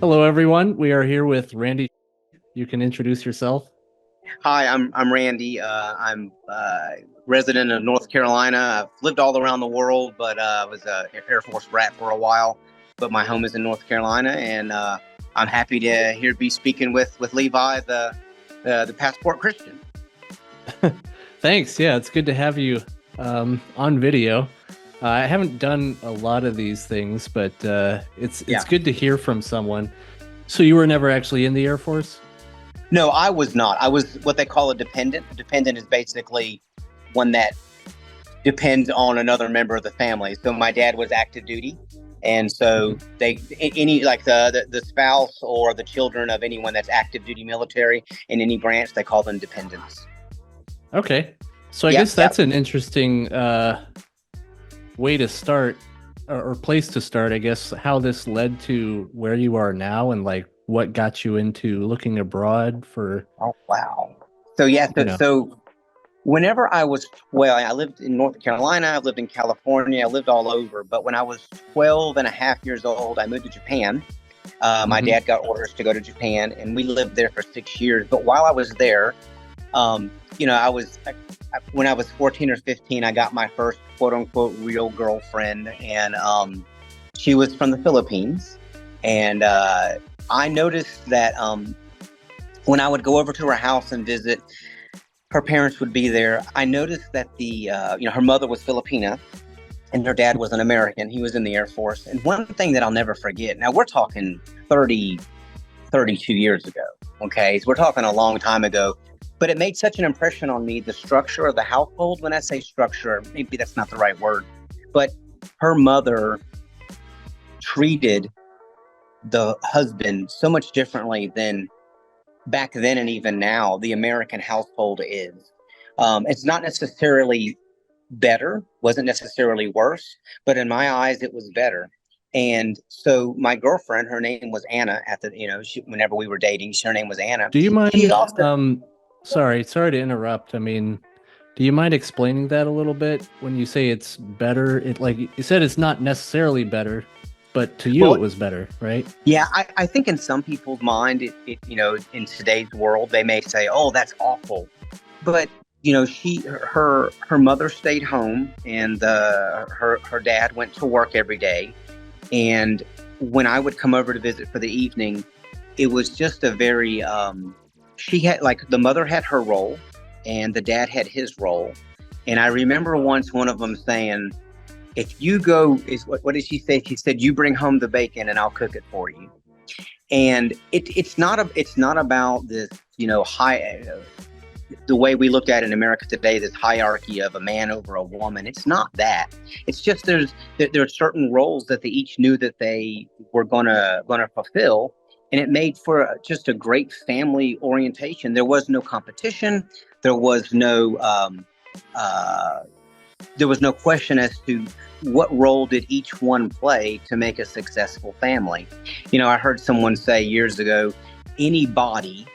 Hello, everyone. We are here with Randy. You can introduce yourself. Hi, I'm Randy. I'm resident of North Carolina. I've lived all around the world, but I was a Air Force brat for a while. But my home is in North Carolina, and I'm happy to here be speaking with Levi, the passport Christian. Thanks. Yeah, it's good to have you on video. I haven't done a lot of these things, but it's Yeah. good to hear from someone. So you were never actually in the Air Force? No, I was not. I was what they call a dependent. A dependent is basically one that depends on another member of the family. So my dad was active duty, and so Mhm. any like the spouse or the children of anyone that's active duty military in any branch, they call them dependents. Okay. So I Yep, guess yep. that's an interesting way to start or place to start, I guess, how this led to where you are now and like what got you into looking abroad for, Oh wow. So yeah, you so, know. so whenever I was 12, I lived in North Carolina, I lived in California, I lived all over. But when I was 12 and a half years old, I moved to Japan. My Hmm. dad got orders to go to Japan, and we lived there for 6 years. But while I was there, um, when I was 14 or 15, I got my first quote unquote real girlfriend, and she was from the Philippines. And I noticed that when I would go over to her house and visit, her parents would be there. I noticed that her mother was Filipina and her dad was an American. He was in the Air Force. And one thing that I'll never forget, now we're talking 30, 32 years ago. Okay. So we're talking a long time ago, but it made such an impression on me, the structure of the household. When I say structure, maybe that's not the right word, but her mother treated the husband so much differently than back then and even now the American household is. It's not necessarily better, wasn't necessarily worse, but in my eyes, it was better. And so my girlfriend, her name was Anna. Whenever we were dating, her name was Anna. Do you She mind, also, sorry to interrupt. I mean, do you mind explaining that a little bit when you say it's better? It like you said it's not necessarily better, but to you it well, was better, right? yeah, I think in some people's mind, in today's world, they may say, "Oh, that's awful," but her mother stayed home, and her dad went to work every day. And when I would come over to visit for the evening, it was just a very she had like the mother had her role and the dad had his role. And I remember once one of them saying, if you go is what did she say? She said, you bring home the bacon and I'll cook it for you. And it's not about this, high the way we look at it in America today, this hierarchy of a man over a woman. It's not that. It's just there are certain roles that they each knew that they were gonna fulfill, and it made for just a great family orientation. There was no competition. There was no uh, there was no question as to what role did each one play to make a successful family. I heard someone say years ago, any body,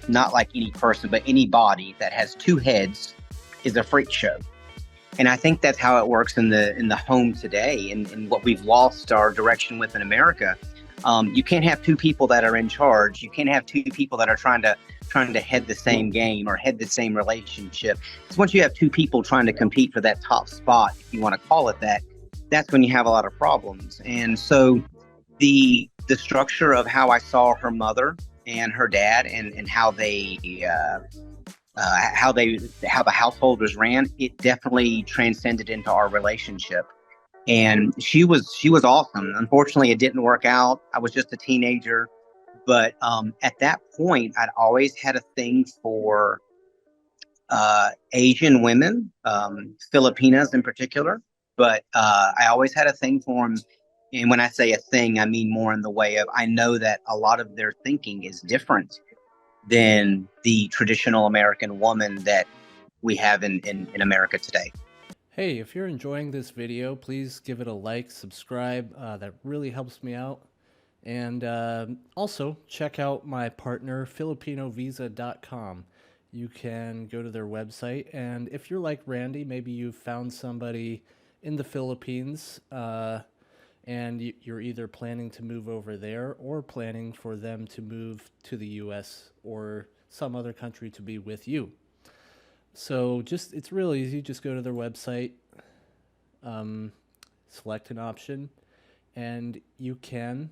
not like any person, but any body that has two heads is a freak show. And I think that's how it works in the home today, and what we've lost our direction with in America. You can't have two people that are in charge. You can't have two people that are trying to head the same game or head the same relationship. Because once you have two people trying to compete for that top spot, if you want to call it that, that's when you have a lot of problems. And so the structure of how I saw her mother and her dad, and how the household was ran, it definitely transcended into our relationship. And she was awesome. Unfortunately, it didn't work out. I was just a teenager, but at that point, I'd always had a thing for Asian women, Filipinas in particular. But I always had a thing for them. And when I say a thing, I mean more in the way of I know that a lot of their thinking is different than the traditional American woman that we have in America today. Hey, if you're enjoying this video, please give it a like, subscribe. That really helps me out. And also check out my partner, FilipinoVisa.com. You can go to their website, and if you're like Randy, maybe you've found somebody in the Philippines, and you're either planning to move over there or planning for them to move to the US or some other country to be with you. So just it's real easy. Just go to their website, um, select an option, and you can.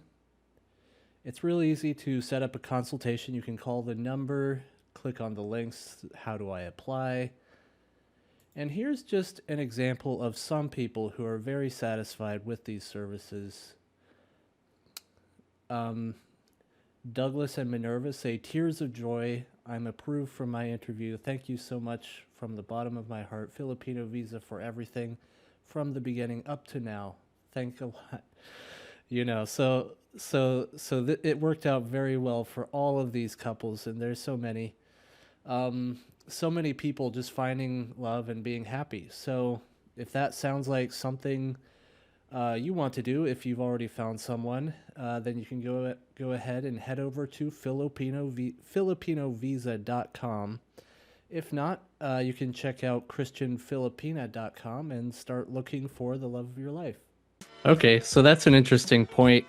It's really easy to set up a consultation. You can call the number, click on the links. How do I apply? And here's just an example of some people who are very satisfied with these services. Um, Douglas and Minerva say, "Tears of joy. I'm approved from my interview. Thank you so much from the bottom of my heart. Filipino Visa for everything from the beginning up to now. Thank a lot." It worked out very well for all of these couples, and there's so many people just finding love and being happy. So if that sounds like something you want to do, if you've already found someone, then you can go ahead and head over to FilipinoVisa.com. If not, you can check out ChristianFilipina.com and start looking for the love of your life. Okay, so that's an interesting point.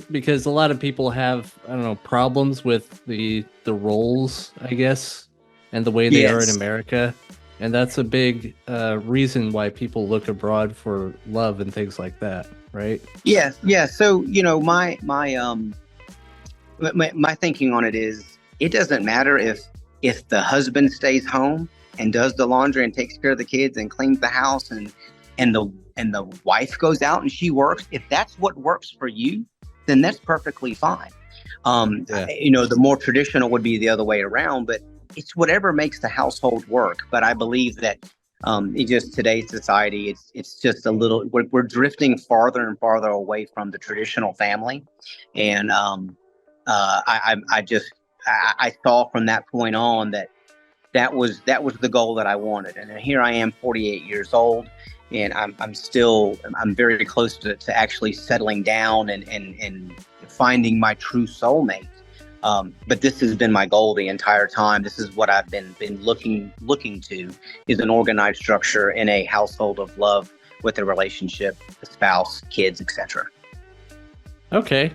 Because a lot of people have, I don't know, problems with the roles, I guess, and the way they are in America. And that's a big reason why people look abroad for love and things like that, right? Yes, yeah. So, my thinking on it is, it doesn't matter if the husband stays home and does the laundry and takes care of the kids and cleans the house, and the wife goes out and she works. If that's what works for you, then that's perfectly fine. The more traditional would be the other way around, but it's whatever makes the household work. But I believe that today's society, it's just a little, we're drifting farther and farther away from the traditional family. And I saw from that point on that was the goal that I wanted. And here I am, 48 years old, and I'm very close to actually settling down and finding my true soulmate. But this has been my goal the entire time. This is what I've been looking to, is an organized structure in a household of love, with a relationship, a spouse, kids, etc. Okay.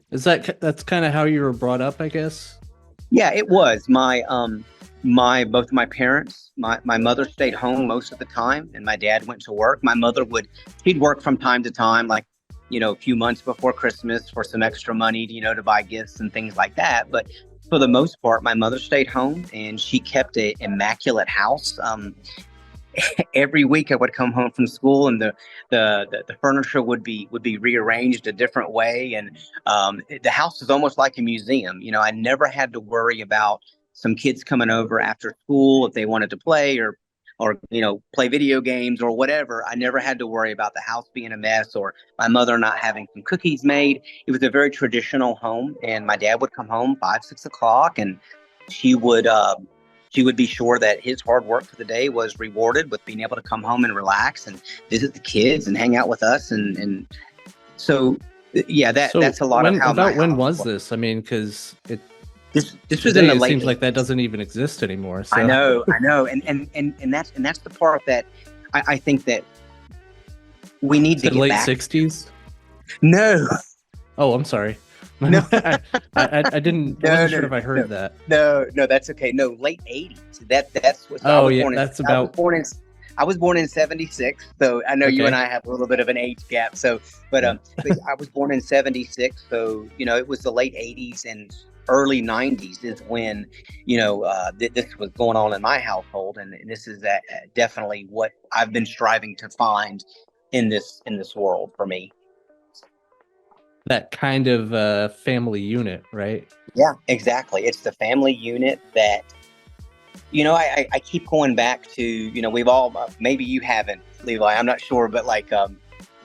That's kind of how you were brought up, I guess? Yeah, it was. Both my parents, my mother stayed home most of the time, and my dad went to work. My mother he'd work from time to time, like, a few months before Christmas for some extra money, to buy gifts and things like that. But for the most part, my mother stayed home, and she kept an immaculate house. Every week I would come home from school, and the furniture would be rearranged a different way. And the house is almost like a museum. I never had to worry about some kids coming over after school if they wanted to play or play video games or whatever. I never had to worry about the house being a mess or my mother not having some cookies made. It was a very traditional home, and my dad would come home 5-6 o'clock, and she would be sure that his hard work for the day was rewarded with being able to come home and relax and visit the kids and hang out with us. And so, yeah, that's a lot of how. When was this? I mean, because this was in the late. It seems like that doesn't even exist anymore. So. I know, and that's the part that I think that we need to get late back. 60s. No. Oh, I'm sorry. No, I didn't. I wasn't sure if I heard that. No, that's okay. No, late 80s. That's what. Oh yeah, that's about. I was born in 76, so I know you and I have a little bit of an age gap. So, but I was born in 76, so it was the late 80s and early 90s is when this was going on in my household, and this is definitely what I've been striving to find in this world for me. That kind of family unit, right? Yeah, exactly. It's the family unit that I keep going back to. We've all, maybe you haven't, Levi, I'm not sure, but like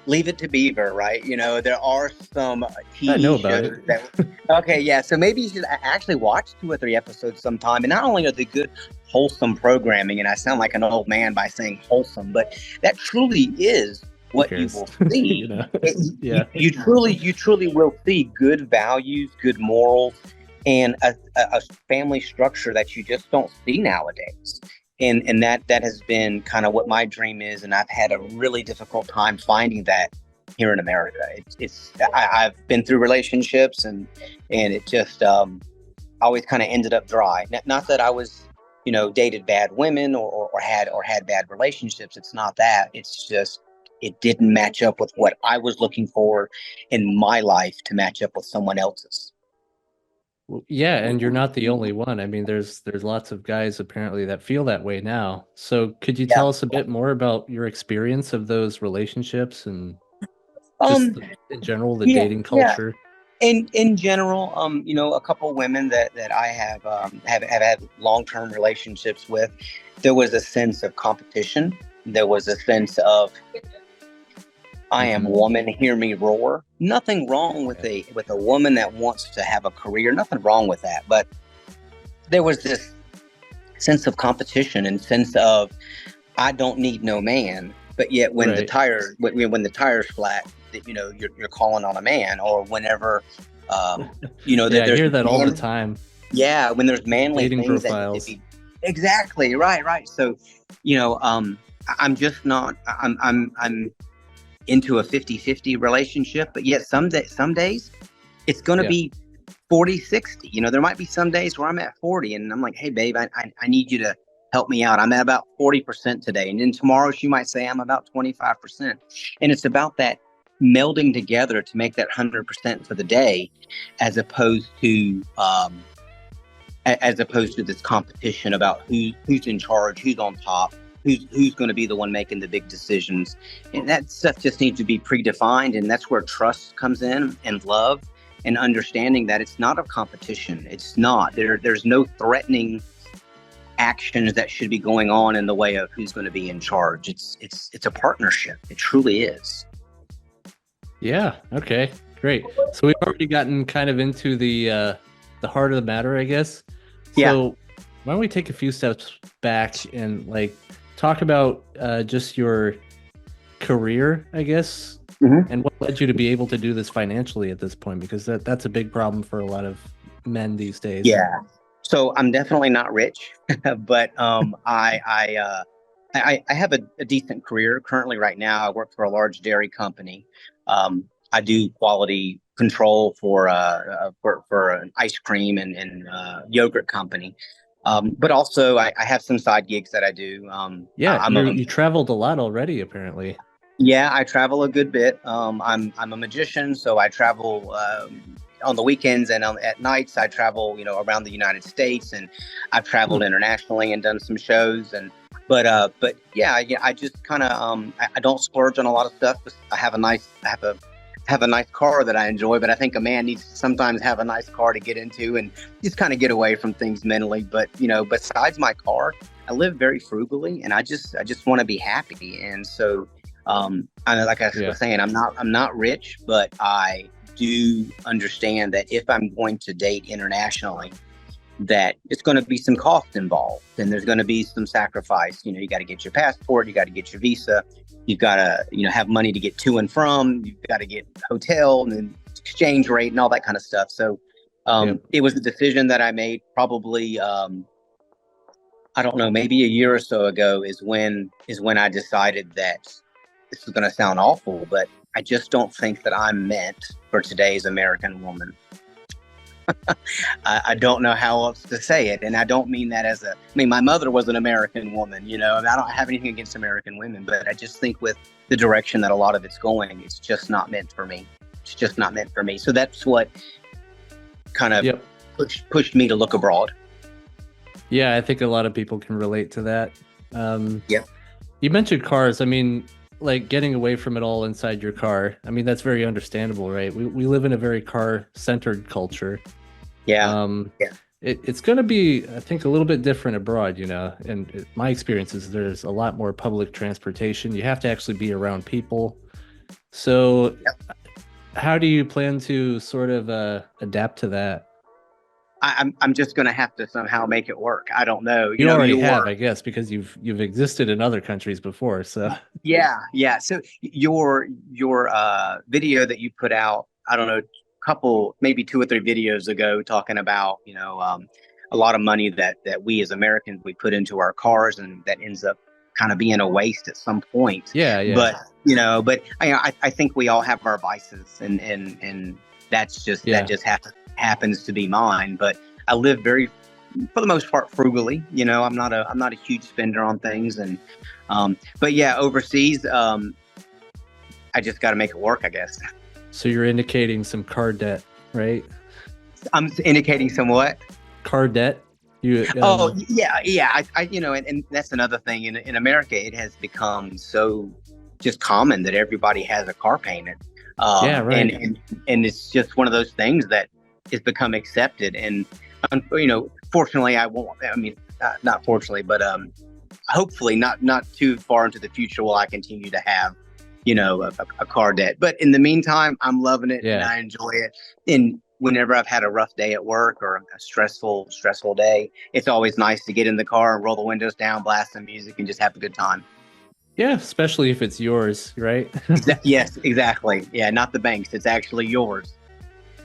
Leave It to Beaver, right? There are some TV I know about shows it. Okay, yeah. So maybe you should actually watch 2 or 3 episodes sometime. And not only are they good, wholesome programming, and I sound like an old man by saying wholesome, but that truly is what you will see. Yeah. You truly will see good values, good morals, and a family structure that you just don't see nowadays. and that has been kind of what my dream is, and I've had a really difficult time finding that here in America. I've been through relationships, and it just always kind of ended up dry. Not that I was, dated bad women or had bad relationships. It's not that. It's just it didn't match up with what I was looking for in my life to match up with someone else's. Well, yeah, and you're not the only one. I mean, there's lots of guys apparently that feel that way now. So could you Yeah. tell us a bit more about your experience of those relationships and just Um. in general the Yeah. dating Yeah. culture? In general, a couple women that I have had long-term relationships with, there was a sense of competition. There was a sense of I am Hmm. woman, hear me roar. Nothing wrong with Yeah. a woman that wants to have a career. Nothing wrong with that. But there was this sense of competition and sense of I don't need no man. But yet Right. when the tire's flat, that you're calling on a man, or whenever Yeah, that I there's hear that all the man. time. Yeah, when there's manly Dating things that need to profiles. be exactly right. So, I'm just not. I'm into a 50-50 relationship, but yet some days it's going to Yeah. be 40-60. There might be some days where I'm at 40 and I'm like, hey babe, I need you to help me out. I'm at about 40% today, and then tomorrow she might say I'm about 25%, and it's about that melding together to make that 100% for the day, as opposed to this competition about who's in charge, who's on top, who's going to be the one making the big decisions. And that stuff just needs to be predefined, and that's where trust comes in, and love, and understanding that it's not a competition. It's not there's no threatening actions that should be going on in the way of who's going to be in charge. It's a partnership. It truly is. Yeah. Okay. Great. So we've already gotten kind of into the heart of the matter, I guess. Yeah. So why don't we take a few steps back and like talk about just your career, I guess, Hmm. and what led you to be able to do this financially at this point, because that's a big problem for a lot of men these days. Yeah. So I'm definitely not rich, but I have a decent career currently. Right now, I work for a large dairy company. I do quality control for an ice cream and yogurt company. But also, I have some side gigs that I do. Yeah, you traveled a lot already, apparently. Yeah, I travel a good bit. I'm a magician, so I travel on the weekends, and at nights I travel, around the United States, and I've Hmm. traveled internationally and done some shows. And but yeah, I just kind of I don't splurge on a lot of stuff. I have a nice car that I enjoy, but I think a man needs to sometimes have a nice car to get into and just kind of get away from things mentally. But besides my car, I live very frugally, and I just want to be happy. And so like I Yeah. was saying, I'm not rich, but I do understand that if I'm going to date internationally, that it's going to be some cost involved, and there's going to be some sacrifice. You got to get your passport, you got to get your visa, you've got to have money to get to and from, you've got to get hotel and then exchange rate and all that kind of stuff. So Yep. it was a decision that I made probably I don't know, maybe a year or so ago is when I decided that this is going to sound awful, but I just don't think that I'm meant for today's American woman. I don't know how else to say it, and I don't mean that I mean, my mother was an American woman, and I don't have anything against American women, but I just think with the direction that a lot of it's going, it's just not meant for me. It's just not meant for me. So that's what kind of Yep. pushed me to look abroad. Yeah, I think a lot of people can relate to that. Um, Yep. you mentioned cars. I mean, like getting away from it all inside your car. I mean, that's very understandable, right? We live in a very car-centered culture. Yeah. Um, Yeah. it's going to be, I think, a little bit different abroad, And my experience is there's a lot more public transportation. You have to actually be around people. So, how do you plan to sort of adapt to that? I'm just going to have to somehow make it work. I don't know. You already have, Your I guess, because you've existed in other countries before. So, Yeah. So your video that you put out, I don't know, couple maybe 2 or 3 videos ago, talking about a lot of money that we as Americans we put into our cars, and that ends up kind of being a waste at some point. Yeah, yeah. But but I think we all have our vices, and that's just Yeah. that just happens to be mine. But I live very, for the most part, frugally. I'm not a huge spender on things, and but yeah, overseas, I just got to make it work, I guess. So you're indicating some car debt, right? I'm indicating somewhat. Car debt. You. Oh yeah. I and that's another thing in America. It has become so just common that everybody has a car payment. Yeah, right. And it's just one of those things that has become accepted. And fortunately, I won't. I mean, not fortunately, but hopefully, not too far into the future will I continue to have a car debt. But in the meantime, I'm loving it and I enjoy it. And whenever I've had a rough day at work or a stressful day, it's always nice to get in the car and roll the windows down, blast some music, and just have a good time. Yeah, especially if it's yours, right? Yes, exactly. Yeah, not the bank's. It's actually yours.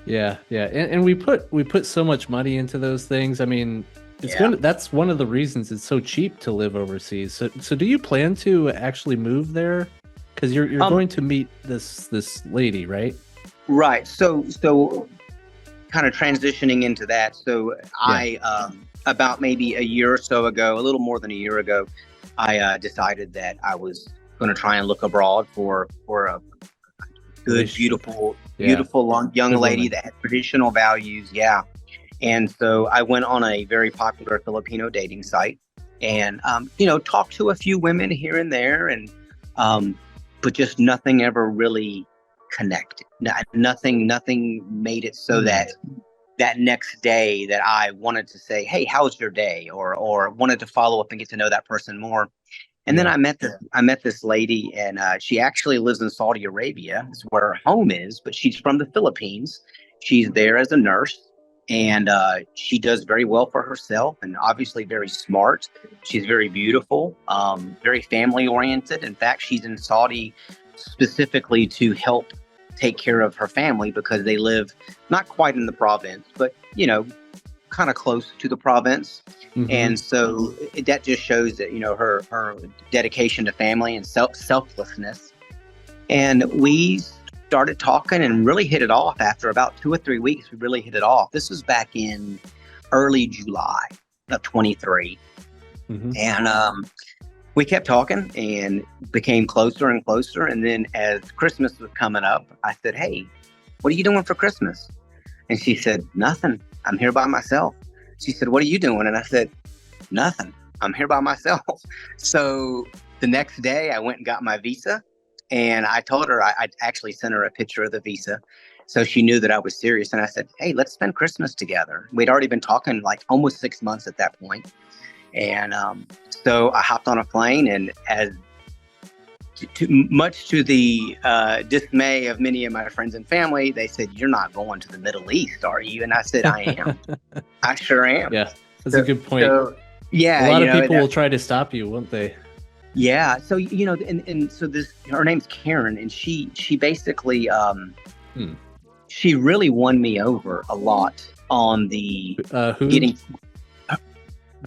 Yeah. And we put so much money into those things. I mean, that's one of the reasons it's so cheap to live overseas. So do you plan to actually move there? Because you're going to meet this lady, right? Right. So kind of transitioning into that. So I about maybe a year or so ago, a little more than a year ago, I decided that I was going to try and look abroad for a good, beautiful young lady that had traditional values. Yeah. And so I went on a very popular Filipino dating site and, talked to a few women here and there, and but just nothing ever really connected. Nothing made it so that next day that I wanted to say, hey, how's your day? Or wanted to follow up and get to know that person more. And then I met this lady, and she actually lives in Saudi Arabia. It's where her home is, but she's from the Philippines. She's there as a nurse, and she does very well for herself, and obviously very smart. She's very beautiful, very family oriented. In fact, she's in Saudi specifically to help take care of her family because they live not quite in the province, but kind of close to the province. Mm-hmm. And so that just shows that her dedication to family and selflessness. And we started talking and really hit it off. After about 2 or 3 weeks, we really hit it off. This was back in early July of 23. Mm-hmm. And we kept talking and became closer and closer. And then as Christmas was coming up, I said, hey, what are you doing for Christmas? And she said, nothing. I'm here by myself. She said, what are you doing? And I said, nothing. I'm here by myself. So the next day I went and got my visa, and I told her, I actually sent her a picture of the visa. So she knew that I was serious. And I said, hey, let's spend Christmas together. We'd already been talking like almost 6 months at that point. And so I hopped on a plane, and much to the dismay of many of my friends and family, they said, you're not going to the Middle East, are you? And I said, I am. I sure am. Yeah, that's a good point. So, yeah. A lot of people will try to stop you, won't they? Yeah. So, and so her name's Karen, and she basically, she really won me over a lot on the who? Getting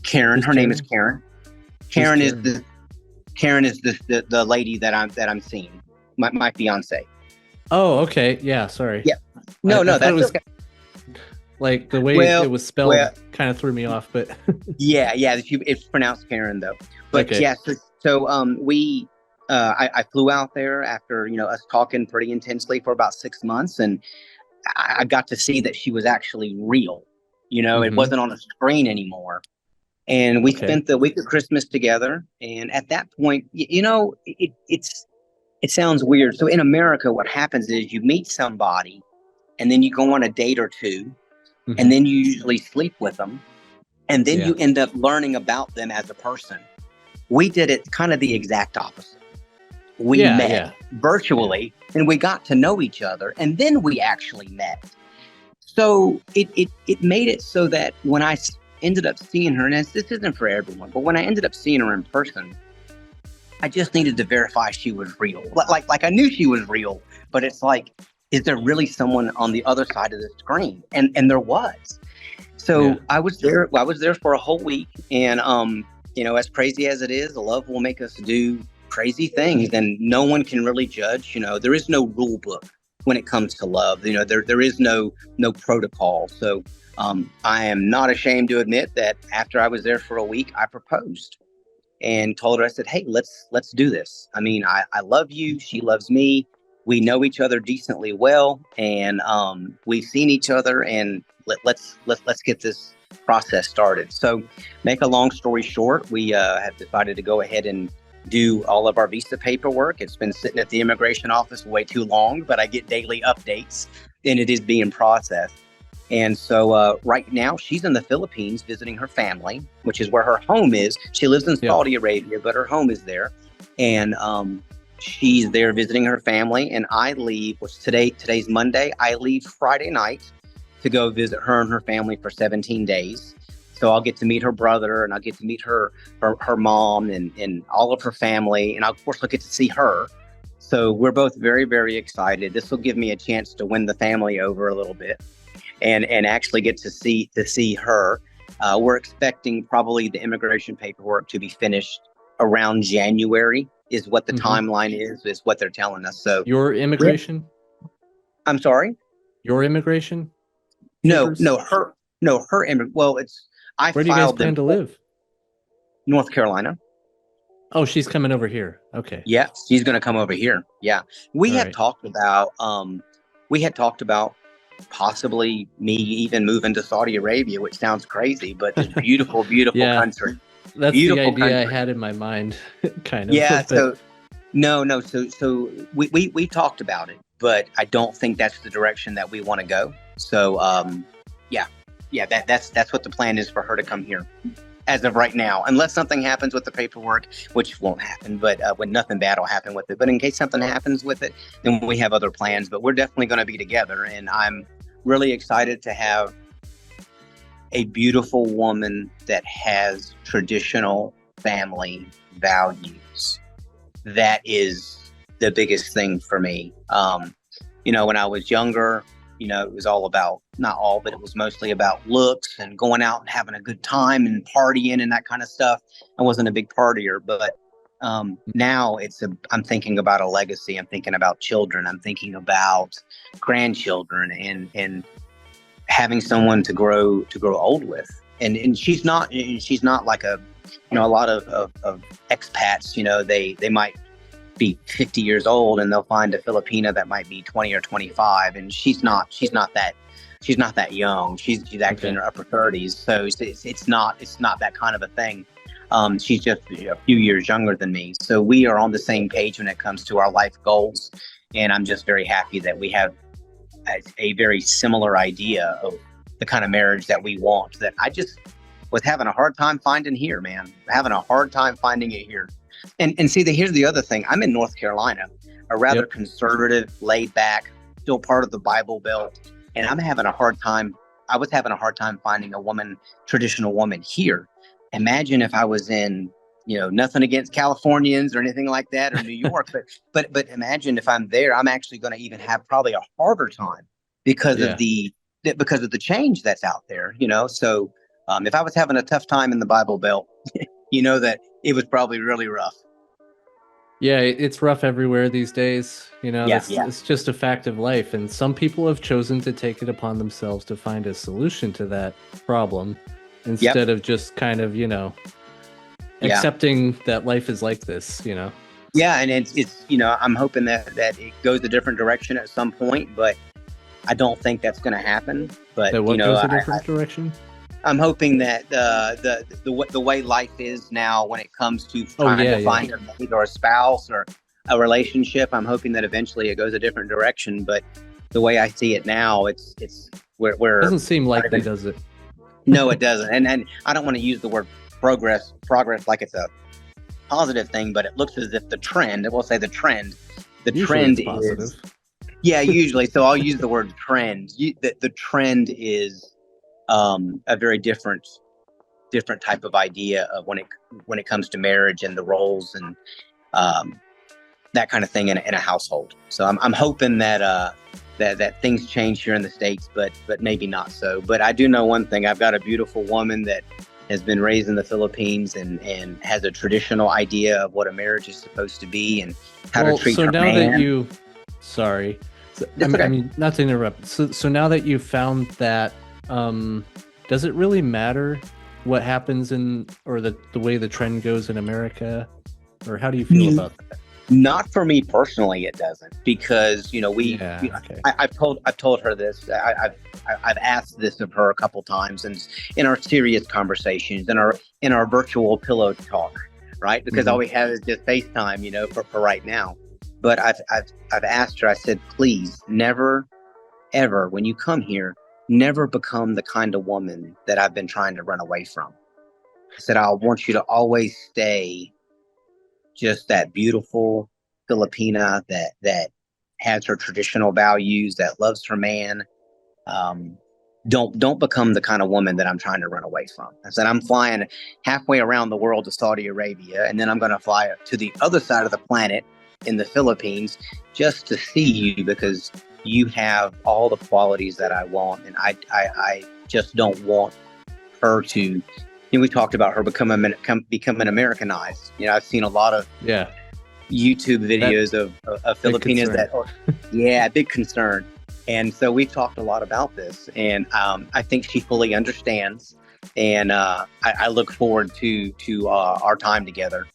Karen. Her name is Karen. Karen is the lady that I'm seeing, my fiance. Oh, okay. Yeah, sorry. Yeah. No, that's okay. Like the way it was spelled kind of threw me off, but yeah, it's pronounced Karen though. But okay. Yeah, so we I flew out there after us talking pretty intensely for about 6 months, and I got to see that she was actually real. It wasn't on a screen anymore. And we spent the week of Christmas together. And at that point, it sounds weird. So in America, what happens is you meet somebody and then you go on a date or two, and then you usually sleep with them. And then you end up learning about them as a person. We did it kind of the exact opposite. We met virtually and we got to know each other, and then we actually met. So it made it so that when I ended up seeing her, and this isn't for everyone, but when I ended up seeing her in person, I just needed to verify she was real. Like I knew she was real, but it's like, is there really someone on the other side of the screen? And there was. Yeah. So I was there. I was there for a whole week, and as crazy as it is, love will make us do crazy things, and no one can really judge. There is no rule book when it comes to love. There is no protocol. So I am not ashamed to admit that after I was there for a week, I proposed and told her, I said, hey, let's do this. I mean, I love you. She loves me. We know each other decently well, and we've seen each other, and let's get this process started. So, make a long story short, we have decided to go ahead and do all of our visa paperwork. It's been sitting at the immigration office way too long, but I get daily updates, and it is being processed. And so right now she's in the Philippines visiting her family, which is where her home is. She lives in Yep. Saudi Arabia, but her home is there. And she's there visiting her family. And I leave, which today's Monday. I leave Friday night to go visit her and her family for 17 days. So I'll get to meet her brother, and I'll get to meet her mom and all of her family. And of course, I'll get to see her. So we're both very, very excited. This will give me a chance to win the family over a little bit. And actually get to see her. We're expecting probably the immigration paperwork to be finished around January is what the timeline is what they're telling us. So Your immigration? I'm sorry? Your immigration? No, Papers? her well, I Where do you guys filed them plan to live? North Carolina. Oh, she's coming over here. Okay. Yeah, she's going to come over here. Yeah. We All had right. talked about possibly me even moving to Saudi Arabia, which sounds crazy, but it's beautiful, beautiful Yeah. country. That's Beautiful the idea country. I had in my mind, kind of. Yeah, But so no, so we talked about it, but I don't think that's the direction that we want to go. So yeah, that's what the plan is for her to come here as of right now, unless something happens with the paperwork, which won't happen, but when nothing bad will happen with it. But in case something happens with it, then we have other plans, but we're definitely going to be together. And I'm really excited to have a beautiful woman that has traditional family values. That is the biggest thing for me. When I was younger, it was all about, not all, but it was mostly about looks and going out and having a good time and partying and that kind of stuff. I wasn't a big partier, but now I'm thinking about a legacy. I'm thinking about children. I'm thinking about grandchildren and having someone to grow old with. And she's not like a lot of expats, they might be 50 years old and they'll find a Filipina that might be 20 or 25, and she's not that young. She's actually in her upper 30s, so it's not that kind of a thing. She's just a few years younger than me, so we are on the same page when it comes to our life goals, and I'm just very happy that we have a very similar idea of the kind of marriage that we want, that I just was having a hard time finding here, man. Having a hard time finding it here. And see, here's the other thing. I'm in North Carolina, a rather conservative, laid back, still part of the Bible Belt. And I was having a hard time finding a traditional woman here. Imagine if I was in, nothing against Californians or anything like that, or New York, but imagine if I'm there, I'm actually going to even have probably a harder time because of the change that's out there, So if I was having a tough time in the Bible Belt, that it was probably really rough. yeah, it's rough everywhere these days. It's just a fact of life. And some people have chosen to take it upon themselves to find a solution to that problem instead of just kind of, accepting that life is like this, Yeah, and it's I'm hoping that it goes a different direction at some point, but I don't think that's going to happen. But that what goes a different direction? I'm hoping that the way life is now, when it comes to trying to find a mate or a spouse or a relationship, I'm hoping that eventually it goes a different direction. But the way I see it now, it's we're doesn't seem likely, does it? No, it doesn't. And I don't want to use the word progress like it's a positive thing, but it looks as if the trend Usually it's positive. Yeah, usually. So I'll use the word trend. The trend is a very different type of idea of when it comes to marriage and the roles and that kind of thing in a household. So I'm hoping that that things change here in the States, but maybe not so. But I do know one thing: I've got a beautiful woman that has been raised in the Philippines and has a traditional idea of what a marriage is supposed to be and how to Well, treat so her now that man. you, sorry, It's I okay. mean, not to interrupt. So now that you found that, does it really matter what happens in, or the way the trend goes in America, or how do you feel about that? Not for me personally, it doesn't, because Yeah. Okay. I've told her this. I've asked this of her a couple times, and in our serious conversations, in our virtual pillow talk, right? Because Hmm. all we have is just FaceTime, for right now. But I've asked her. I said, please, never ever, when you come here, never become the kind of woman that I've been trying to run away from. I said, I want you to always stay just that beautiful Filipina that has her traditional values, that loves her man. Um, don't become the kind of woman that I'm trying to run away from. I said, I'm flying halfway around the world to Saudi Arabia, and then I'm going to fly to the other side of the planet in the Philippines just to see you, because you have all the qualities that I want, and I just don't want her to. We talked about her becoming Americanized. I've seen a lot of Yeah. YouTube That videos of big Filipinas concern. that are, yeah, big concern. And so we've talked a lot about this, and I think she fully understands. And I look forward to our time together,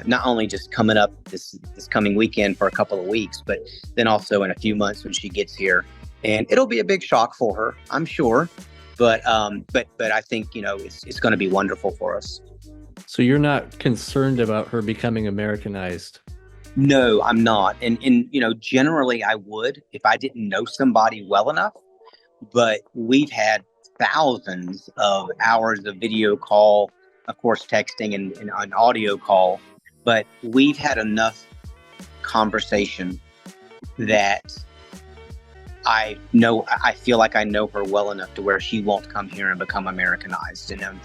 not only just coming up this coming weekend for a couple of weeks, but then also in a few months when she gets here. And it'll be a big shock for her, I'm sure. But I think it's going to be wonderful for us. So you're not concerned about her becoming Americanized? No, I'm not. And generally I would if I didn't know somebody well enough, but we've had thousands of hours of video call, of course, texting and an audio call, but we've had enough conversation that I feel like I know her well enough to where she won't come here and become Americanized. And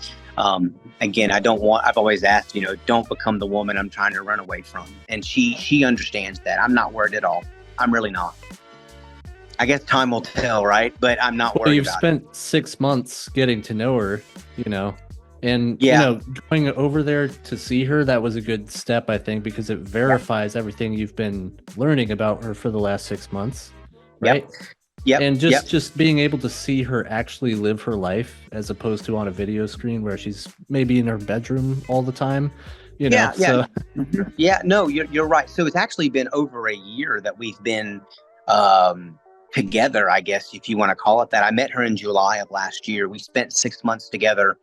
again, I've always asked, don't become the woman I'm trying to run away from. And she understands that. I'm not worried at all. I'm really not. I guess time will tell, right? But I'm not Well, worried you've about it. spent 6 months getting to know her, and Yeah, going over there to see her, that was a good step, I think, because it yep, verifies everything you've been learning about her for the last 6 months, yep, right? yep, And yep. just being able to see her actually live her life as opposed to on a video screen where she's maybe in her bedroom all the time, Yeah, yeah, so yeah. No, you're right. So it's actually been over a year that we've been um, together, I guess, if you want to call it that. I met her in July of last year. We spent 6 months together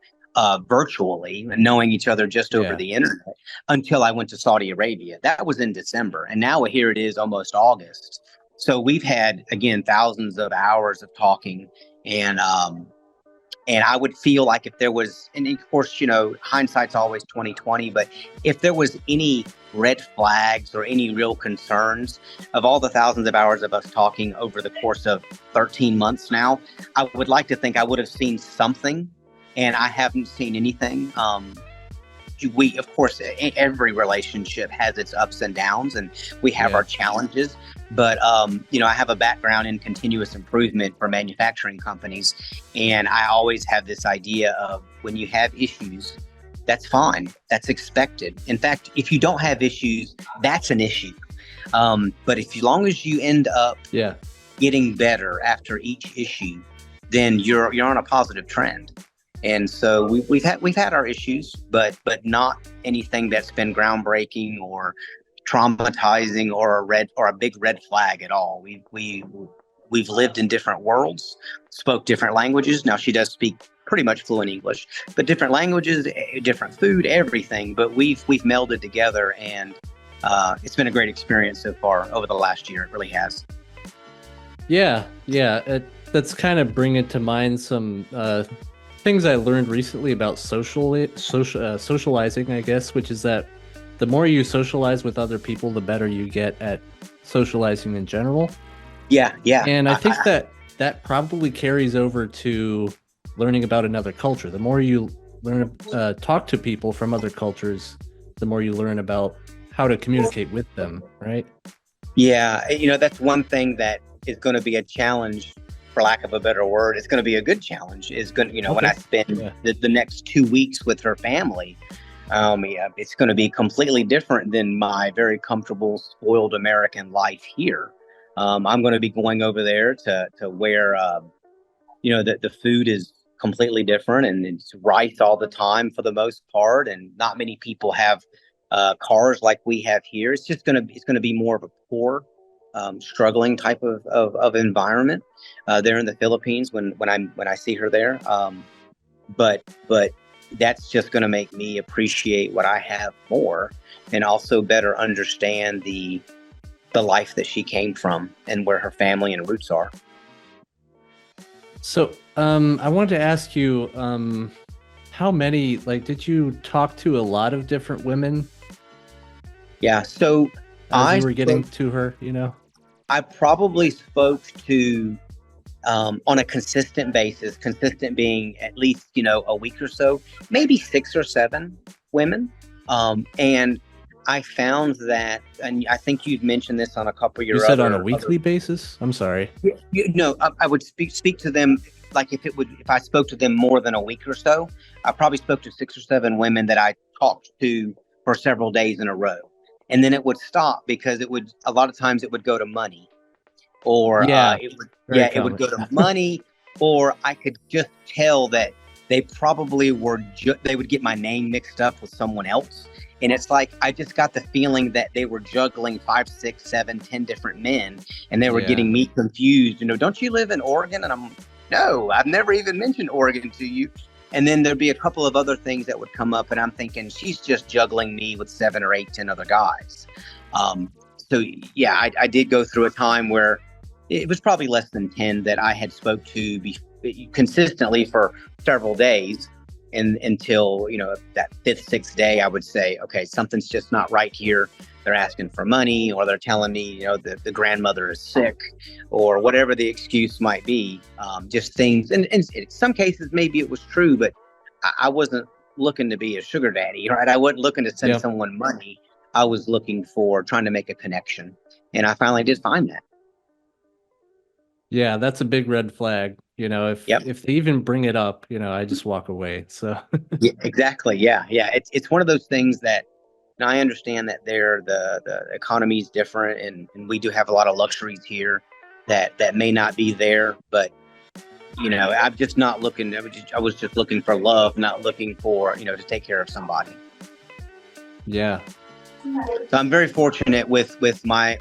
virtually, knowing each other just over yeah. the internet until I went to Saudi Arabia. That was in December, and now here it is, almost August. So we've had again thousands of hours of talking, and I would feel like if there was, and of course, hindsight's always 2020, but if there was any red flags or any real concerns of all the thousands of hours of us talking over the course of 13 months now, I would like to think I would have seen something, and I haven't seen anything. We, of course, every relationship has its ups and downs, and we have Yeah. our challenges. But I have a background in continuous improvement for manufacturing companies, and I always have this idea of when you have issues, that's fine, that's expected. In fact, if you don't have issues, that's an issue. But if, as long as you end up Yeah. getting better after each issue, then you're on a positive trend. And so we've had our issues, but not anything that's been groundbreaking or traumatizing or a big red flag at all. We've lived in different worlds, spoke different languages. Now she does speak pretty much fluent English, but different languages, different food, everything. But we've melded together, and it's been a great experience so far over the last year. It really has. Yeah, yeah. That's kind of bringing to mind some things I learned recently about socializing, I guess, which is that the more you socialize with other people, the better you get at socializing in general. Yeah, yeah. And I think that that probably carries over to learning about another culture. The more you learn, talk to people from other cultures, the more you learn about how to communicate with them, right? Yeah, that's one thing that is going to be a challenge, for lack of a better word. It's going to be a good challenge. Is going, when Okay. I spend the next 2 weeks with her family, yeah, it's going to be completely different than my very comfortable, spoiled American life here. I'm going to be going over there to where the food is completely different, and it's rice all the time for the most part, and not many people have cars like we have here. It's gonna be more of a poor, struggling type of environment there in the Philippines when I see her there. But that's just going to make me appreciate what I have more, and also better understand the life that she came from and where her family and roots are. So, I wanted to ask you, how many, like, did you talk to a lot of different women Yeah, so as I you were getting spoke, to her, you know? I probably spoke to on a consistent basis, consistent being at least, a week or so, maybe 6 or 7 women. And I found that, and I think you'd mentioned this on a couple of You your said on a other. weekly basis? I'm sorry. I would speak to them, like if I spoke to them more than a week or so. I probably spoke to 6 or 7 women that I talked to for several days in a row, and then it would stop because it would a lot of times it would go to money, or Yeah, very it would common. go to money, or I could just tell that they probably they would get my name mixed up with someone else. And it's like I just got the feeling that they were juggling 5, 6, 7, 10 different men, and they were Yeah. getting me confused. Don't you live in Oregon? And I'm, no, I've never even mentioned Oregon to you. And then there'd be a couple of other things that would come up, and I'm thinking she's just juggling me with 7 or 8, 10 other guys. So yeah, I did go through a time where it was probably less than 10 that I had spoke to consistently for several days, and until that fifth, sixth day, I would say, okay, something's just not right here. They're asking for money, or they're telling me the grandmother is sick, or whatever the excuse might be. Just things, and in some cases maybe it was true, but I wasn't looking to be a sugar daddy, right? I wasn't looking to send Yep. someone money. I was looking for trying to make a connection, and I finally did find that. Yeah, that's a big red flag. If Yep. if they even bring it up, I just walk away. So, Yeah, exactly. Yeah, yeah. It's one of those things that, and I understand that the economy is different, and we do have a lot of luxuries here that may not be there. But I'm just not looking. I was just looking for love, not looking for to take care of somebody. yeah. So I'm very fortunate with my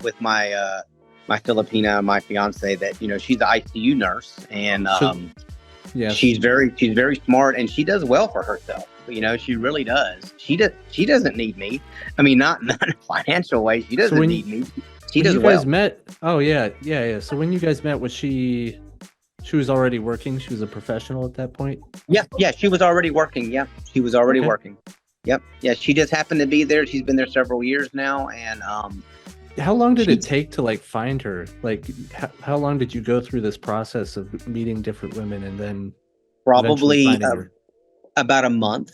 Filipina, my fiance, that she's the ICU nurse, and So, yes. she's very smart, and she does well for herself. She really does. She doesn't need me. I mean, not in a financial way. She So doesn't need me. She when does you guys well. met, oh yeah, yeah, yeah. So when you guys met, was she was already working? She was a professional at that point? Yeah, yeah. She was already working. Yeah, she was already Okay. working. Yep. Yeah, she just happened to be there. She's been there several years now, and How long did it she's take to like find her? Like how long did you go through this process of meeting different women and then eventually probably finding her? about a month.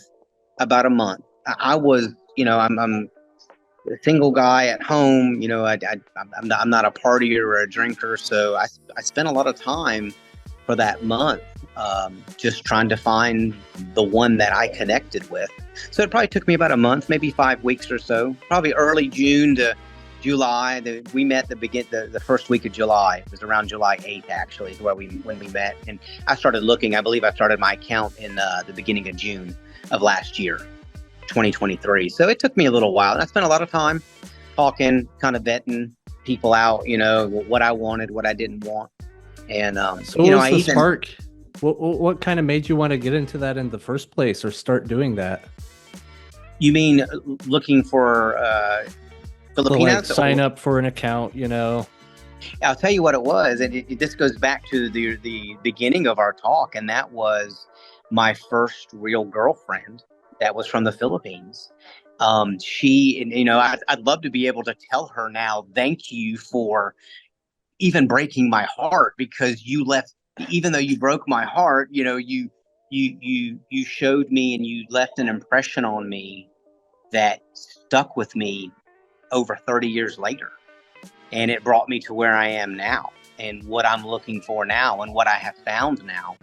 About a month. I was, I'm a single guy at home. I'm not a partier or a drinker, so I spent a lot of time for that month, just trying to find the one that I connected with. So it probably took me about a month, maybe 5 weeks or so. Probably early June to July. We met the first week of July. It was around July 8th, actually, is when we met. And I started looking. I believe I started my account in the beginning of June of last year, 2023. So it took me a little while, and I spent a lot of time talking, kind of vetting people out. What I wanted, what I didn't want, and So what was I the even. spark? What kind of made you want to get into that in the first place or start doing that? You mean looking for To like Filipinas? sign Or up for an account, I'll tell you what it was, and this goes back to the beginning of our talk, and that was my first real girlfriend that was from the Philippines. She, and I'd love to be able to tell her now, thank you for even breaking my heart, because you left, even though you broke my heart, you showed me, and you left an impression on me that stuck with me over 30 years later, and it brought me to where I am now. and what I'm looking for now and what I have found now.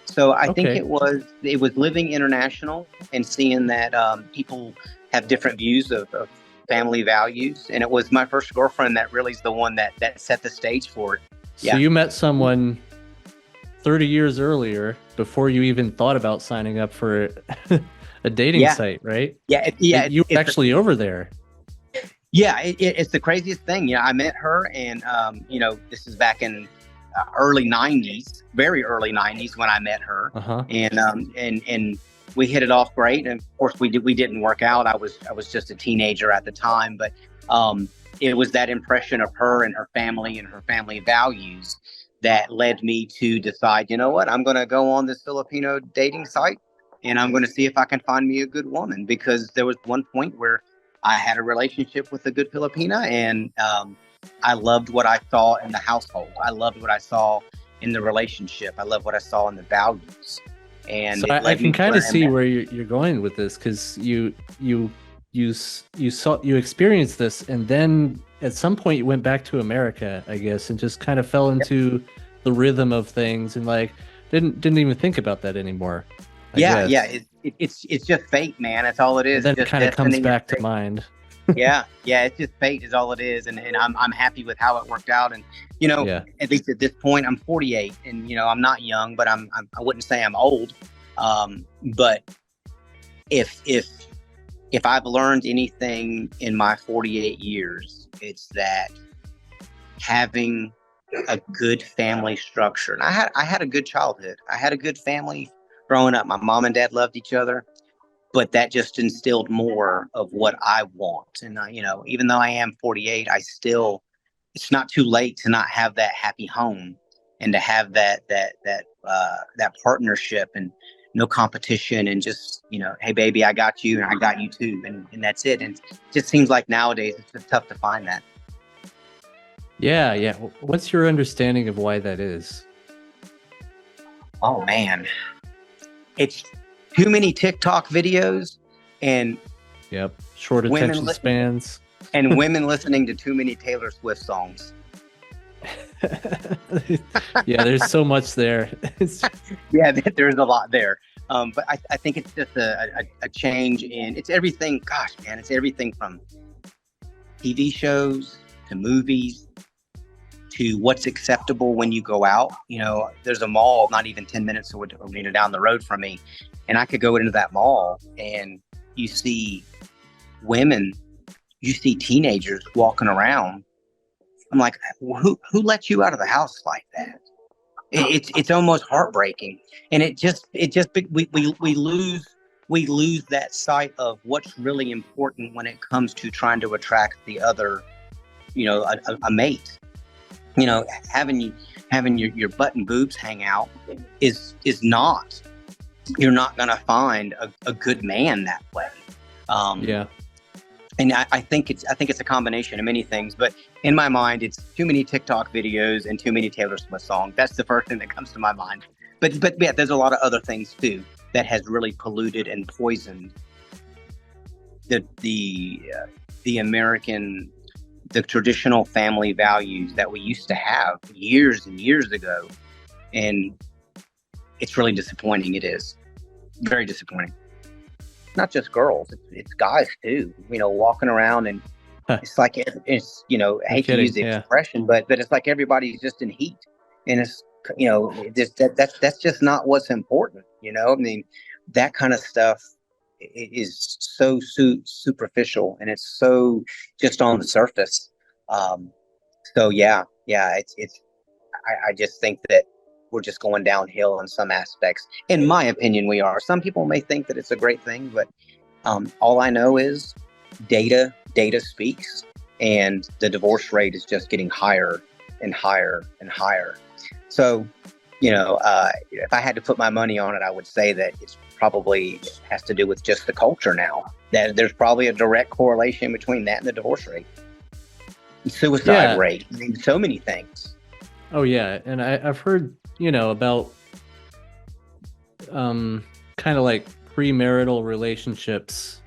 So I think Okay. it was living international and seeing that people have different views of family values, and it was my first girlfriend that really is the one that set the stage for it. So Yeah, you met someone 30 years earlier before you even thought about signing up for a dating yeah, site, right? yeah, You were actually over there. yeah. It's the craziest thing. I met her, and this is back in early '90s, very early '90s when I met her, Uh-huh. and we hit it off great. And of course, we didn't work out. I was just a teenager at the time, but um, it was that impression of her and her family values that led me to decide, you know what, I'm going to go on this Filipino dating site, and I'm going to see if I can find me a good woman, because there was one point where I had a relationship with a good Filipina, and I loved what I saw in the household. I loved what I saw in the relationship. I love what I saw in the values, So and it I led me can to kind where of I am see now. where you're going with this, because you experienced this, and then at some point you went back to America, I guess, and just kind of fell into the rhythm of things, and like didn't even think about that anymore, I Yeah, yeah. guess. It's just fate, man. That's all it And is. then It's it just kind of comes destiny and back to fate. mind. Yeah, yeah. It's just fate is all it is, and I'm happy with how it worked out. And Yeah. at least at this point, I'm 48, and I'm not young, but I wouldn't say I'm old. But if if if I've learned anything in my 48 years, it's that having a good family structure. And I had a good childhood. I had a good family growing up. My mom and dad loved each other, but that just instilled more of what I want. And even though I am 48, it's not too late to not have that happy home, and to have that partnership, and no competition, and just hey baby, I got you and I got you too, and that's it. And it just seems like nowadays it's just tough to find that. Yeah, yeah. What's your understanding of why that is? Oh man, it's too many TikTok videos, and Yep. Short women attention listen spans. women listening to too many Taylor Swift songs. Yeah, there's so much there. Yeah, there's a lot there. But I think it's just a change in, it's everything. Gosh, man, it's everything from TV shows to movies to what's acceptable when you go out. There's a mall not even 10 minutes down the road from me, and I could go into that mall, and you see women, you see teenagers walking around. I'm like, who let you out of the house like that? It's almost heartbreaking, and we lose that sight of what's really important when it comes to trying to attract the other, a mate. Having your butt and boobs hang out is not, you're not gonna find a good man that way. um Yeah. and I think it's a combination of many things, but in my mind, it's too many TikTok videos and too many Taylor Swift songs. That's the first thing that comes to my mind. But yeah, there's a lot of other things too that has really polluted and poisoned the American, the traditional family values that we used to have years and years ago, and it's really disappointing. It is very disappointing. Not just girls, it's guys too. Walking around, and Huh, it's like I no hate to use kidding. the Yeah. expression, but it's like everybody's just in heat, and it's that's just not what's important. I mean, that kind of stuff is so superficial, and it's so just on the surface. Um, so yeah, it's I just think that we're just going downhill in some aspects. In my opinion, we are. Some people may think that it's a great thing, but all I know is data speaks, and the divorce rate is just getting higher and higher and higher. So, if I had to put my money on it, I would say that it's probably has to do with just the culture now. That there's probably a direct correlation between that and the divorce rate, suicide Yeah. rate. I mean, so many things. Oh yeah. And I've heard, about kind of like premarital relationships.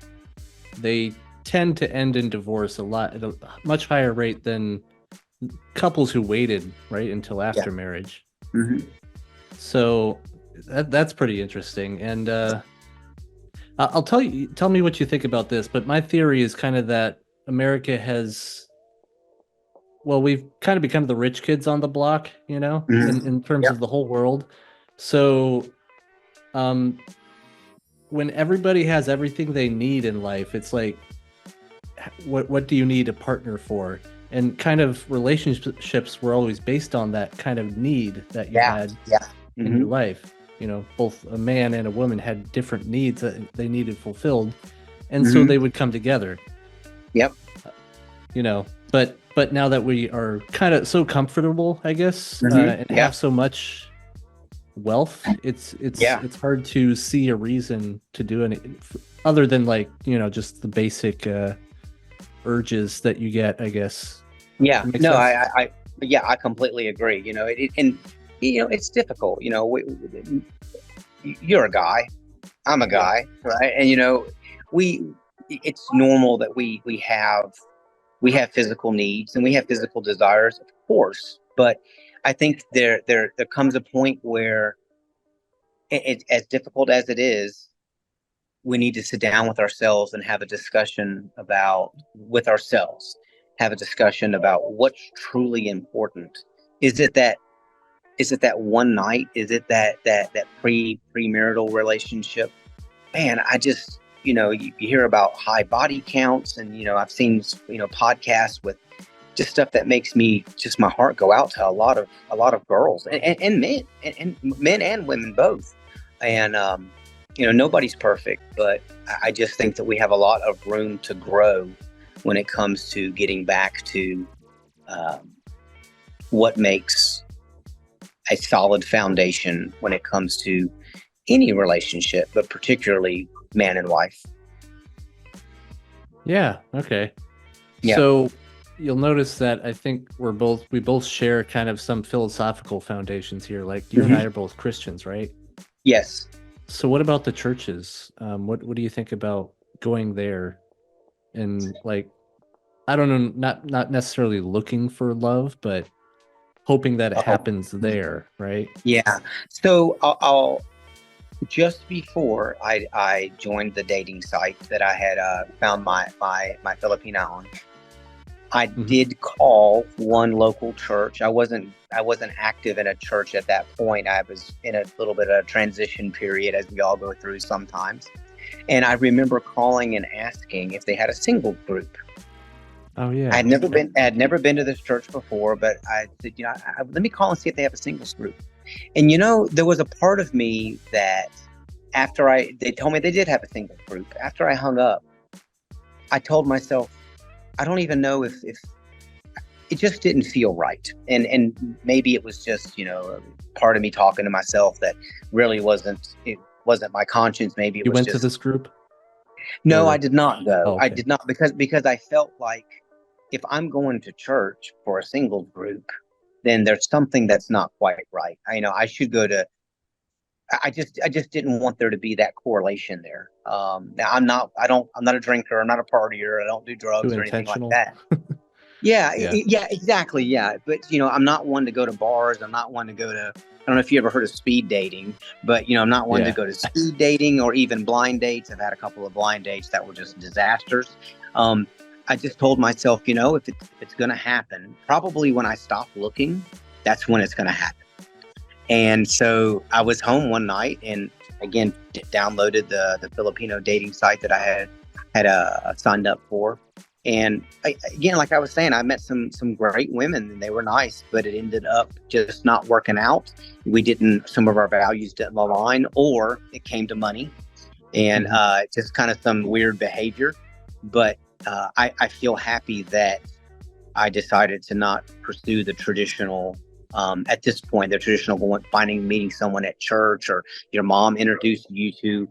They tend to end in divorce a lot at a much higher rate than couples who waited right until Yeah. after marriage. Hmm. So that's pretty interesting. And I'll tell me what you think about this. But my theory is kind of that America has, well, we've kind of become the rich kids on the block, you know, Hmm. in terms Yeah. of the whole world. So um, when everybody has everything they need in life, it's like, what do you need a partner for? And kind of relationships were always based on that kind of need that you Yeah. had Yeah. in your Hmm. life. You know, both a man and a woman had different needs that they needed fulfilled, and so Hmm. they would come together. Yep. You know, but now that we are kind of so comfortable, I guess, Hmm. and Yeah. have so much wealth, Yeah. it's hard to see a reason to do anything other than, like, you know, just the basic urges that you get, I guess. Yeah. That makes No, sense. yeah, I completely agree. And it's difficult. You're a guy, I'm a Yeah. guy, right? And we, it's normal that we have physical needs and we have physical desires, of course. But I think there comes a point where as difficult as it is, we need to sit down with ourselves and have a discussion about with ourselves, have a discussion about what's truly important. Is it that one night? Is it that premarital relationship? Man, I just you hear about high body counts, and I've seen podcasts with just stuff that makes me just my heart go out to a lot of girls and men and men and women both. And nobody's perfect, but I just think that we have a lot of room to grow when it comes to getting back to um, what makes a solid foundation when it comes to any relationship, but particularly man and wife. Yeah. Okay. Yeah. So you'll notice that I think we both share kind of some philosophical foundations here. Like, you and I Hmm. are both Christians, right? Yes. So what about the churches? What do you think about going there and, like, I don't know, not necessarily looking for love, but hoping that it Oh, happens there, right? yeah. So I'll just before I joined the dating site that I had found my Filipina on, I Hmm. did call one local church. I wasn't active in a church at that point. I was in a little bit of a transition period, as we all go through sometimes. And I remember calling and asking if they had a single group. Oh I had yeah. never been I had never been to this church before, but I said, let me call and see if they have a singles group. And there was a part of me that after they told me they did have a singles group. After I hung up, I told myself, I don't even know if it just didn't feel right. And maybe it was just, part of me talking to myself that really it wasn't my conscience. Maybe it You was went to just. this group No, I or did not go. oh, I okay. did not, because I felt like if I'm going to church for a singles group, then there's something that's not quite right. I should go to. I just didn't want there to be that correlation there. Now I'm not a drinker. I'm not a partier. I don't do Too drugs or anything like intentional. that. Yeah, Yeah. yeah, exactly. Yeah, but I'm not one to go to bars. I'm not one to go to. I don't know if you ever heard of speed dating, but I'm not one to Yeah. go to speed dating or even blind dates. I've had a couple of blind dates that were just disasters. Um, I just told myself, if it's going to happen, probably when I stop looking, that's when it's going to happen. And so I was home one night and again downloaded the Filipino dating site that I had signed up for. And again, like I was saying, I met some great women and they were nice, but it ended up just not working out. Some of our values didn't align, or it came to money and Hmm. just kind of some weird behavior. But I feel happy that I decided to not pursue the traditional. At this point, the traditional meeting someone at church, or your mom introduced you to,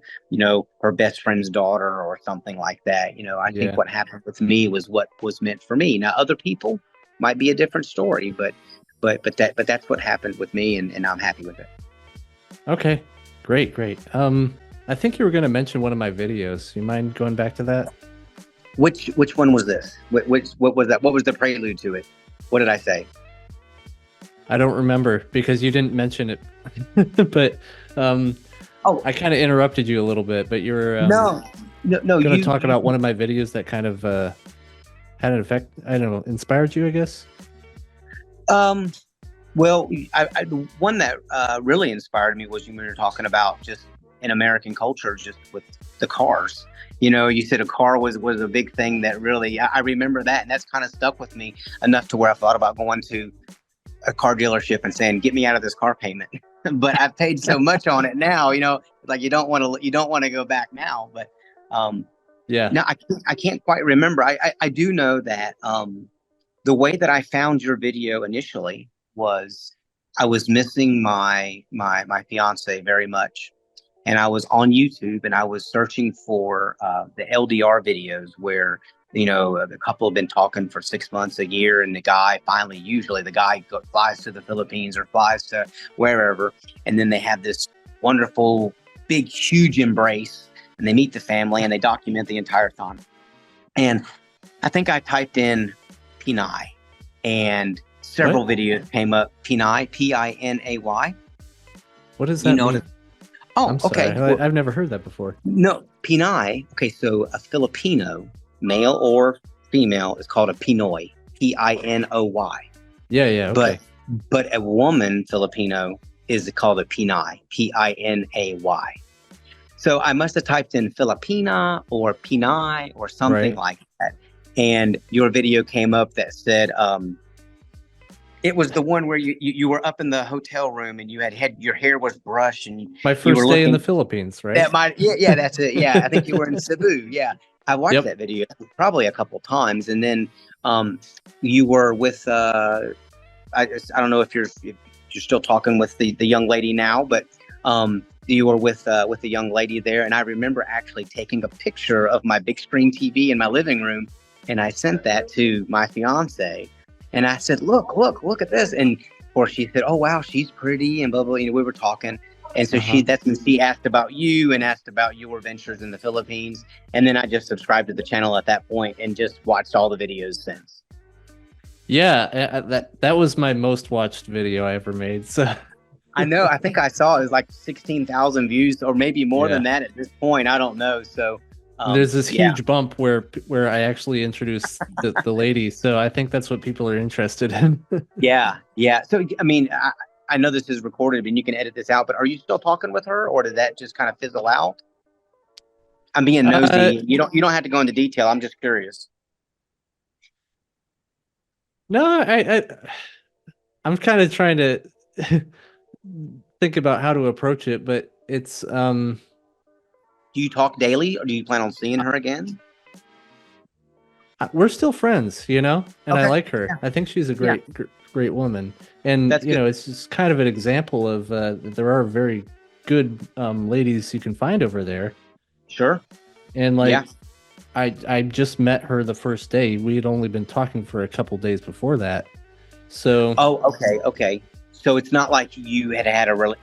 her best friend's daughter or something like that. I think Yeah. what happened with me was what was meant for me. Now, other people might be a different story, but that's what happened with me, and I'm happy with it. Okay. Great, great. I think you were going to mention one of my videos. You mind going back to that? Which one was this? What was that? What was the prelude to it? What did I say? I don't remember because you didn't mention it. But Oh, I kind of interrupted you a little bit, but you're no, no. going to You, talk you about one of my videos that kind of had an effect, I don't know, inspired you, I guess. um. Well, the one that really inspired me was when we were talking about just in American culture, just with the cars. You know, you said a car was a big thing that really, I remember that, and that's kind of stuck with me enough to where I thought about going to a car dealership and saying, "Get me out of this car payment." But I've paid so much on it now, you know, like you don't want to go back now. But um, Yeah. no, I can't quite remember. I do know that the way that I found your video initially was I was missing my fiance very much, and I was on YouTube and I was searching for the LDR videos where the couple have been talking for 6 months, a year, and the guy finally, usually the guy flies to the Philippines or flies to wherever, and then they have this wonderful, big, huge embrace, and they meet the family and they document the entire time. And I think I typed in Pinay, and several videos came up. Pinay, Pinay. What does You that know? mean? Oh, I'm sorry. okay. Well, I've never heard that before. no, Pinay. Okay, so a Filipino, male or female, is called a Pinoy. Pinoy. Yeah, okay. But a woman Filipino is called a Pinay. Pinay. So I must have typed in Filipina or Pinay or something Right. like that. And your video came up that said, it was the one where you were up in the hotel room and you had your hair was brushed and My you first were day in looking. the Philippines, right? That might, yeah, that's it. Yeah, I think you were in Cebu. Yeah, I watched Yep. that video probably a couple times, and then you were with I don't know if you're still talking with the young lady now, but you were with the young lady there, and I remember actually taking a picture of my big screen TV in my living room, and I sent that to my fiance, and I said, look at this, and or she said, oh wow, she's pretty, and blah blah. We were talking, and so that's when she asked about you and asked about your ventures in the Philippines, and then I just subscribed to the channel at that point and just watched all the videos since. Yeah, that was my most watched video I ever made. So I know. I think I saw it was like 16,000 views, or maybe more than that at this point. I don't know. So there's this huge bump where I actually introduced the lady. So I think that's what people are interested in. Yeah. So I mean, I know this is recorded and you can edit this out, but are you still talking with her, or did that just kind of fizzle out? I'm being nosy. You don't have to go into detail. I'm just curious. No, I'm kind of trying to think about how to approach it, but it's Do you talk daily, or do you plan on seeing her again? We're still friends, and Okay. I like her. Yeah. I think she's a great woman, and That's good. it's just kind of an example of there are very good ladies you can find over there. Sure. And I just met her the first day. We had only been talking for a couple days before that. So okay. So it's not like you had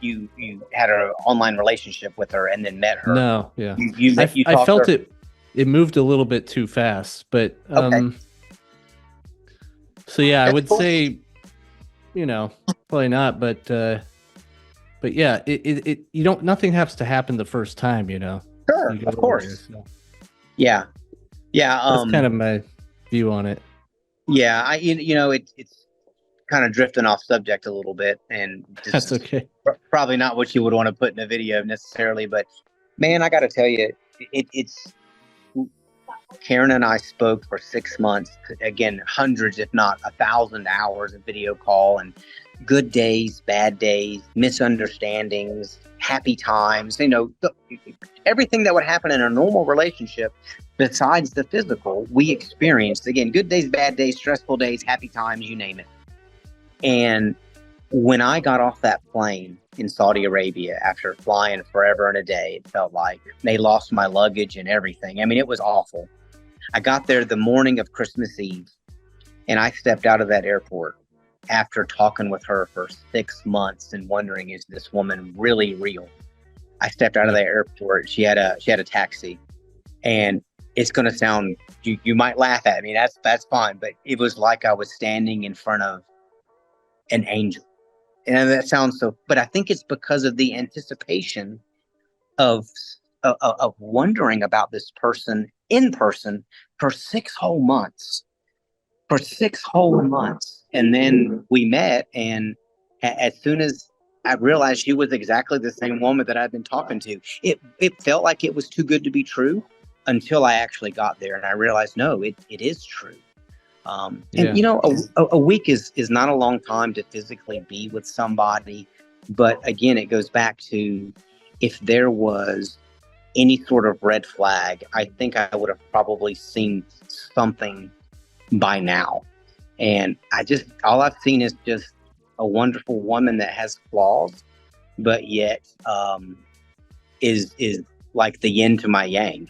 you had an online relationship with her and then met her. No, yeah. I felt it moved a little bit too fast, but okay. So yeah, I would cool. say, probably not, but yeah, nothing has to happen the first time, Sure, of course. There, so. Yeah. That's kind of my view on it. Yeah, it's kind of drifting off subject a little bit, and that's okay. Probably not what you would want to put in a video necessarily, but man, I got to tell you, it's Karen and I spoke for 6 months. Again, hundreds, if not 1,000 hours of video call, and good days, bad days, misunderstandings, happy times, everything that would happen in a normal relationship besides the physical, we experienced. Again, good days, bad days, stressful days, happy times, you name it. And when I got off that plane in Saudi Arabia after flying forever and a day, it felt like they lost my luggage and everything. I mean, it was awful. I got there the morning of Christmas Eve, and I stepped out of that airport after talking with her for 6 months and wondering, is this woman really real? I stepped out of that airport. She had a taxi, and it's going to sound you might laugh at me. That's fine. But it was like I was standing in front of an angel. And that sounds so, but I think it's because of the anticipation of of wondering about this person in person for 6 whole months. For 6 whole months. And then we met, and as soon as I realized she was exactly the same woman that I'd been talking to, it felt like it was too good to be true until I actually got there and I realized, no, it is true. And a week is not a long time to physically be with somebody, but again, it goes back to, if there was any sort of red flag, I think I would have probably seen something by now. And all I've seen is just a wonderful woman that has flaws, but yet is like the yin to my yang.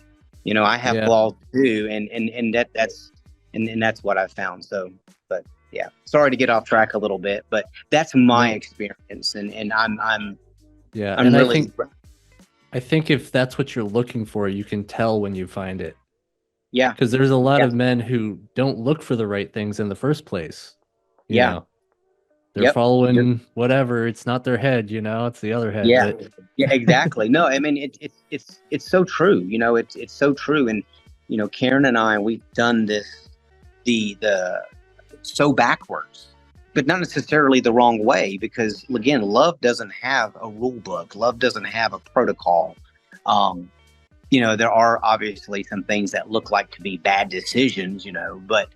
I have flaws too, and that's what I've found. So, but yeah, sorry to get off track a little bit, but that's my experience, and I'm really. I think if that's what you're looking for, you can tell when you find it. Yeah, because there's a lot of men who don't look for the right things in the first place. They're following whatever. It's not their head, it's the other head. Yeah, yeah, exactly. No, I mean it's so true. It's so true. And Karen and I, we've done this the so backwards, but not necessarily the wrong way, because again, love doesn't have a rule book. Love doesn't have a protocol. There are obviously some things that look like to be bad decisions, but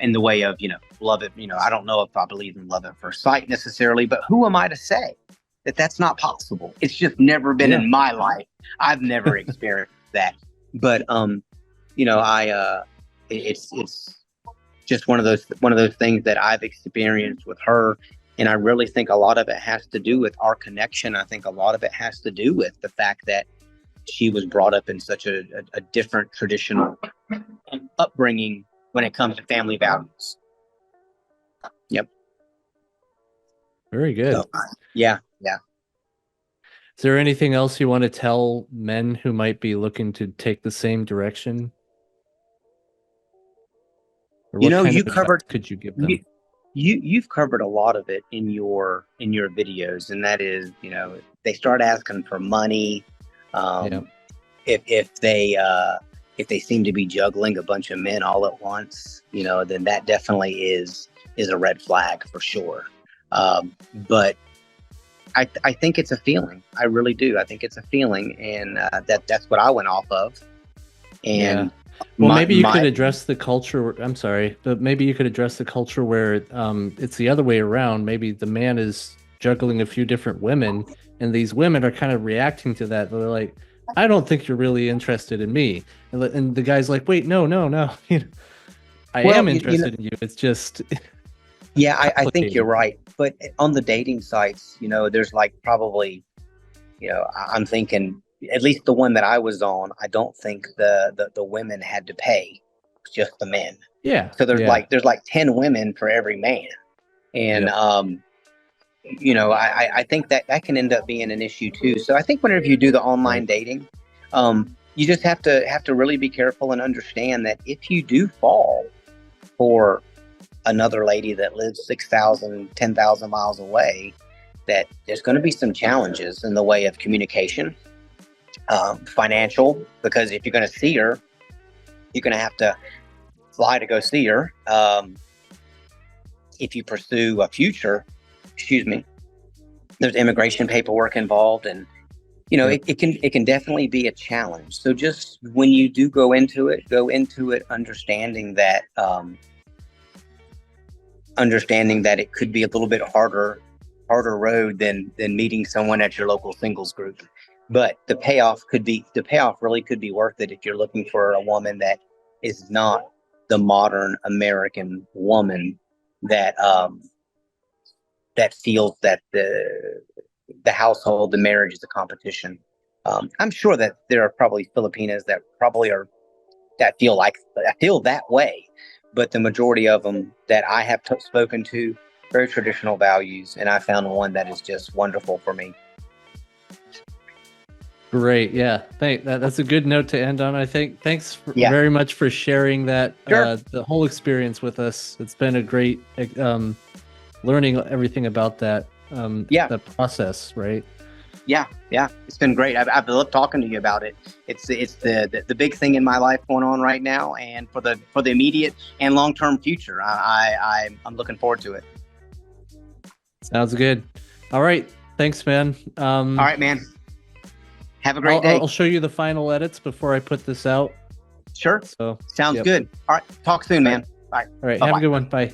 in the way of, love it, I don't know if I believe in love at first sight necessarily, but who am I to say that that's not possible? It's just never been in my life. I've never experienced that. But, it's just one of those things that I've experienced with her. And I really think a lot of it has to do with our connection. I think a lot of it has to do with the fact that she was brought up in such a different traditional upbringing when it comes to family values. Yep. Very good. So, yeah. Is there anything else you want to tell men who might be looking to take the same direction? Or what kind of advice could you give them? You've covered a lot of it in your videos, and that is, they start asking for money. If they seem to be juggling a bunch of men all at once, then that definitely is a red flag for sure. But I think it's a feeling. I really do. I think it's a feeling, and that's what I went off of. And well, maybe you could address the culture. I'm sorry, but maybe you could address the culture where it's the other way around. Maybe the man is juggling a few different women, and these women are kind of reacting to that. They're like, I don't think you're really interested in me. And the guy's like, wait, no. I am interested in you. It's just. Yeah, I think you're right. But on the dating sites, there's like probably, I'm thinking, at least the one that I was on, I don't think the women had to pay, just the men. Yeah. So there's like 10 women for every man. And, I think that can end up being an issue too. So I think whenever you do the online dating, you just have to really be careful and understand that if you do fall for another lady that lives 6,000, 10,000 miles away, that there's going to be some challenges in the way of communication, financial, because if you're going to see her, you're going to have to fly to go see her. If you pursue a future, there's immigration paperwork involved, and it can definitely be a challenge. So just when you do go into it understanding that it could be a little bit harder road than meeting someone at your local singles group. But the payoff really could be worth it if you're looking for a woman that is not the modern American woman that feels that the household, the marriage is a competition. I'm sure that there are probably Filipinas that feel that way, but the majority of them that I have spoken to, very traditional values, and I found one that is just wonderful for me. Great. Yeah. That's a good note to end on, I think. Thanks Yeah, very much for sharing that, sure. the whole experience with us. It's been a great, learning everything about Yeah, that process, right? yeah. It's been great. I've loved talking to you about it. It's the big thing in my life going on right now, and for the immediate and long term future. I'm looking forward to it. Sounds good. All right. Thanks, man. All right, man. Have a I'll, great day. I'll show you the final edits before I put this out. Sure. So, Sounds yep. good. All right. Talk soon, All man. right. All right. All right. Bye Have a bye. good one. Bye.